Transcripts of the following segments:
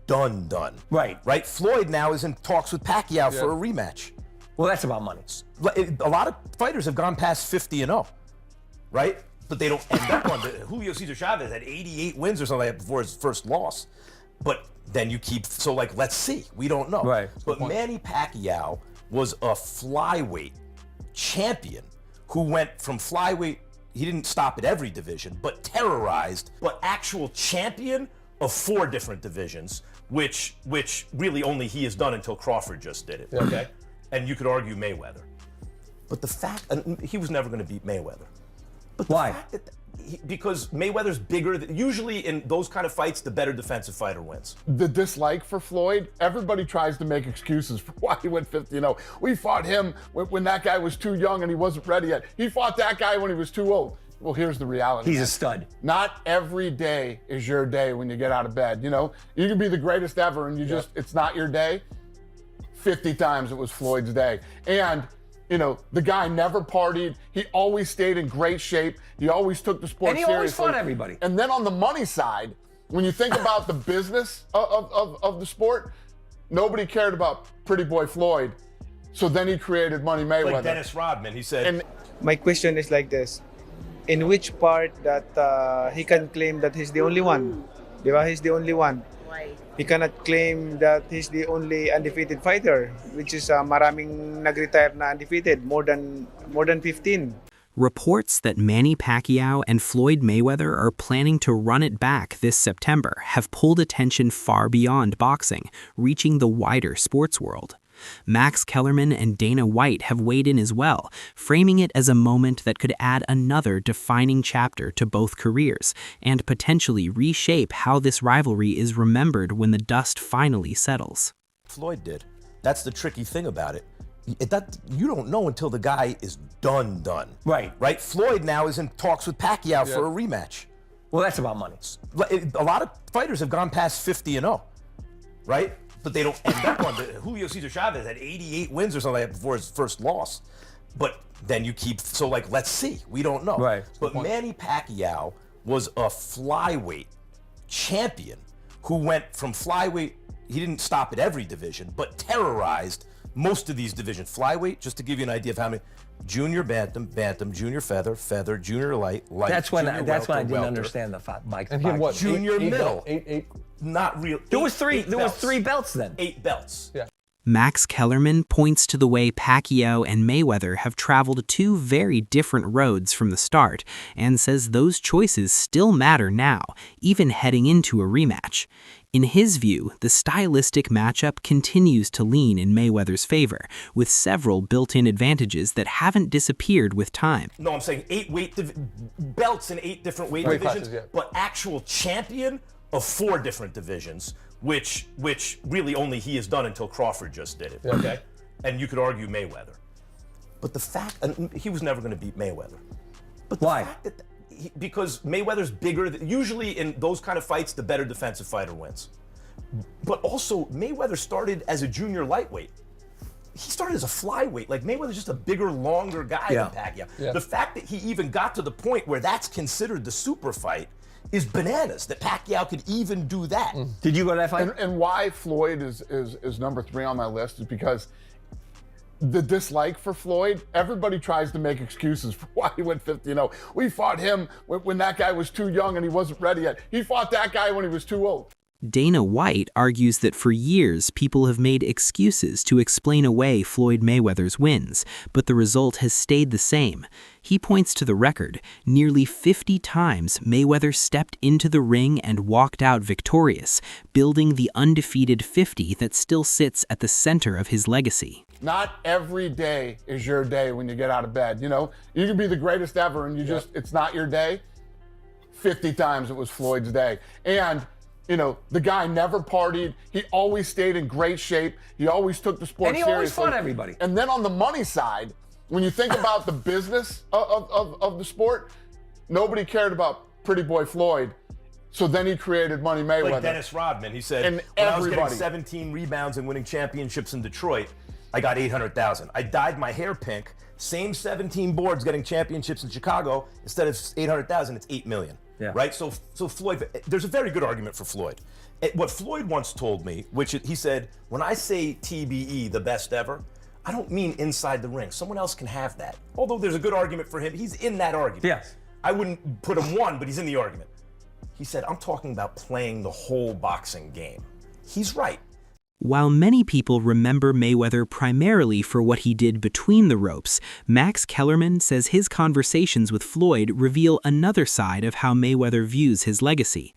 done. Right? Floyd now is in talks with Pacquiao for a rematch. Well, that's about money. A lot of fighters have gone past 50-0, right? But they don't end up on Julio Cesar Chavez had 88 wins or something like that before his first loss. But then you keep, so like, let's see. We don't know. Right. But Manny Pacquiao was a flyweight champion who went from flyweight, he didn't stop at every division, but terrorized, but actual champion of 4 different divisions, which really only he has done until Crawford just did it, okay? And you could argue Mayweather. But the fact, and he was never going to beat Mayweather. But the fact that because Mayweather's bigger, usually in those kind of fights, the better defensive fighter wins. The dislike for Floyd, everybody tries to make excuses for why he went 50-0. We fought him when that guy was too young and he wasn't ready yet. He fought that guy when he was too old. Well, here's the reality. He's a stud. Not every day is your day when you get out of bed. You know, you can be the greatest ever and you just, it's not your day. 50 times it was Floyd's day. And you know, the guy never partied. He always stayed in great shape. He always took the sport seriously. And he always fought everybody. And then on the money side, when you think about the business of the sport, nobody cared about Pretty Boy Floyd. So then he created Money Mayweather. Like Dennis Rodman, he said. My question is like this. In which part that he can claim that he's the only one? Diba? He's the only one. Why? He cannot claim that he's the only undefeated fighter, which is maraming nag-retire na undefeated, more than 15. Reports that Manny Pacquiao and Floyd Mayweather are planning to run it back this September have pulled attention far beyond boxing, reaching the wider sports world. Max Kellerman and Dana White have weighed in as well, framing it as a moment that could add another defining chapter to both careers and potentially reshape how this rivalry is remembered when the dust finally settles. Floyd did. That's the tricky thing about it. You don't know until the guy is done. Right? Floyd now is in talks with Pacquiao for a rematch. Well, that's about money. A lot of fighters have gone past 50-0, right? But they don't end up on Julio Cesar Chavez had 88 wins or something like that before his first loss. But then you keep, so like, let's see. We don't know. Right. But Manny Pacquiao was a flyweight champion who went from flyweight, he didn't stop at every division, but terrorized most of these divisions. Flyweight, just to give you an idea of how many, junior bantam, junior feather, junior light. That's when I didn't welter. understand the Mike. And he had what? Junior middle. Eight. Not real. There was 3 belts then. 8 belts. Yeah. Max Kellerman points to the way Pacquiao and Mayweather have traveled 2 very different roads from the start and says those choices still matter now, even heading into a rematch. In his view, the stylistic matchup continues to lean in Mayweather's favor, with several built-in advantages that haven't disappeared with time. No, I'm saying 8 belts in 8 different weight divisions, classes, but actual champion of 4 different divisions, which really only he has done until Crawford just did it, okay? And you could argue Mayweather. But the fact, and he was never going to beat Mayweather. But the Why? fact that because Mayweather's bigger, usually in those kind of fights, the better defensive fighter wins. But also, Mayweather started as a junior lightweight. He started as a flyweight. Like, Mayweather's just a bigger, longer guy than Pacquiao. Yeah. The fact that he even got to the point where that's considered the super fight is bananas, that Pacquiao could even do that. Did you go to that fight? And why Floyd is number 3 on my list is because the dislike for Floyd, everybody tries to make excuses for why he went 50-0. We fought him when that guy was too young and he wasn't ready yet. He fought that guy when he was too old. Dana White argues that for years people have made excuses to explain away Floyd Mayweather's wins, but the result has stayed the same. He points to the record. Nearly 50 times Mayweather stepped into the ring and walked out victorious, building the undefeated 50 that still sits at the center of his legacy. Not every day is your day when you get out of bed. You know, you can be the greatest ever and you just, it's not your day. 50 times it was Floyd's day. And you know, the guy never partied. He always stayed in great shape. He always took the sport And he seriously. always fought everybody. And then on the money side, when you think about the business of the sport, nobody cared about Pretty Boy Floyd. So then he created Money Mayweather. Like Dennis Rodman, he said, And when I was getting everybody. 17 rebounds and winning championships in Detroit, I got 800,000. I dyed my hair pink, same 17 boards getting championships in Chicago, instead of 800,000, it's 8 million. Yeah. Right? So Floyd, there's a very good argument for Floyd. what Floyd once told me, he said, when I say TBE, the best ever, I don't mean inside the ring. Someone else can have that. Although there's a good argument for him, he's in that argument. Yes. I wouldn't put him one, but he's in the argument. He said, I'm talking about playing the whole boxing game. He's right. While many people remember Mayweather primarily for what he did between the ropes, Max Kellerman says his conversations with Floyd reveal another side of how Mayweather views his legacy.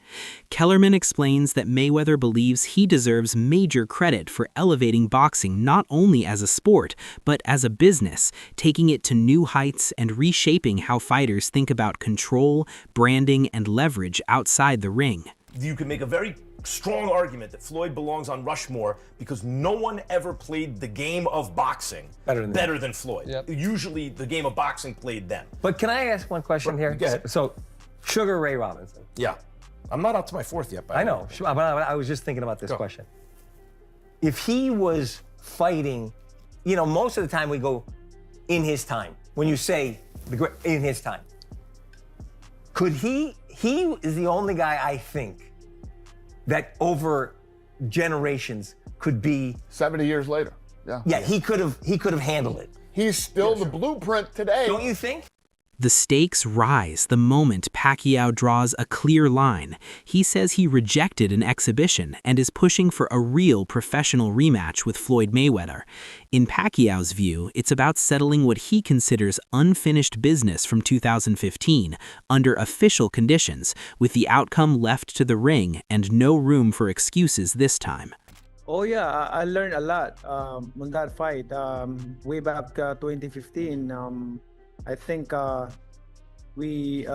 Kellerman explains that Mayweather believes he deserves major credit for elevating boxing not only as a sport, but as a business, taking it to new heights and reshaping how fighters think about control, branding, and leverage outside the ring. You can make a very strong argument that Floyd belongs on Rushmore because no one ever played the game of boxing better than Floyd. Yep. Usually the game of boxing played then. But can I ask one question here? Go ahead. So, Sugar Ray Robinson. Yeah. I'm not up to my fourth yet, I know, but I was just thinking about this question. If he was fighting, you know, most of the time we go in his time. When you say in his time, could he is the only guy I think that over generations could be 70 years later. Yeah. Yeah, he could have handled it. He's still the blueprint today. Don't you think? The stakes rise the moment Pacquiao draws a clear line. He says he rejected an exhibition and is pushing for a real professional rematch with Floyd Mayweather. In Pacquiao's view, it's about settling what he considers unfinished business from 2015 under official conditions, with the outcome left to the ring and no room for excuses this time. Oh yeah, I learned a lot on that fight. Way back 2015, I think we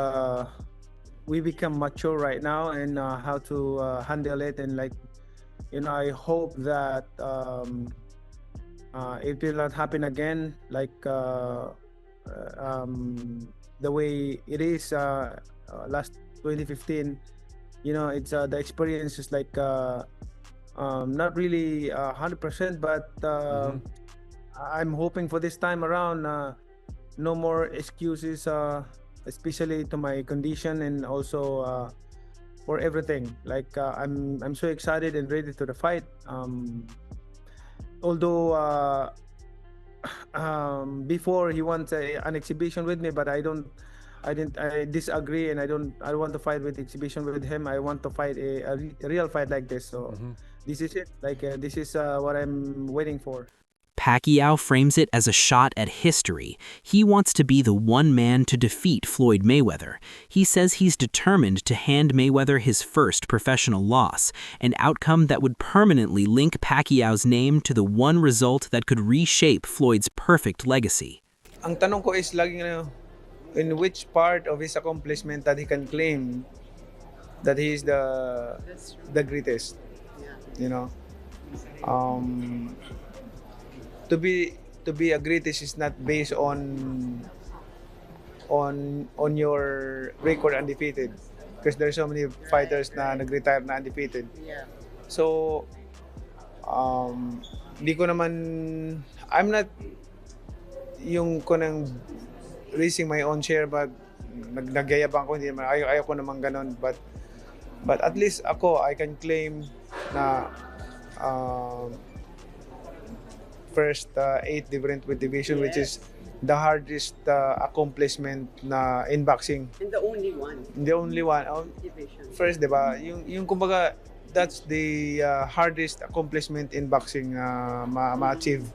become mature right now and how to handle it, and like, you know, I hope that it will not happen again, like the way it is last 2015. You know, it's the experience is like not really 100%, but I'm hoping for this time around no more excuses, especially to my condition and also for everything. Like I'm so excited and ready to the fight. Although before he wants an exhibition with me, but I disagree, and I don't want to fight with exhibition with him. I want to fight a real fight like this. So this is it. Like this is what I'm waiting for. Pacquiao frames it as a shot at history. He wants to be the one man to defeat Floyd Mayweather. He says he's determined to hand Mayweather his first professional loss, an outcome that would permanently link Pacquiao's name to the one result that could reshape Floyd's perfect legacy. Ang tanong ko is laging in which part of his accomplishment that he can claim that he is the greatest. You know, to be a greatest is not based on your record undefeated, because there's so many fighters na nag-retire na undefeated. So di ko naman, I'm not yung kunang raising my own share, but nagyayabang ko, hindi naman ayaw ko naman ganun, but at least ako, I can claim na first 8 different weight division, which is the hardest accomplishment na in boxing. And the only one. The only one. Division. First, diba? Yung kumbaga, that's the hardest accomplishment in boxing ma-achieve.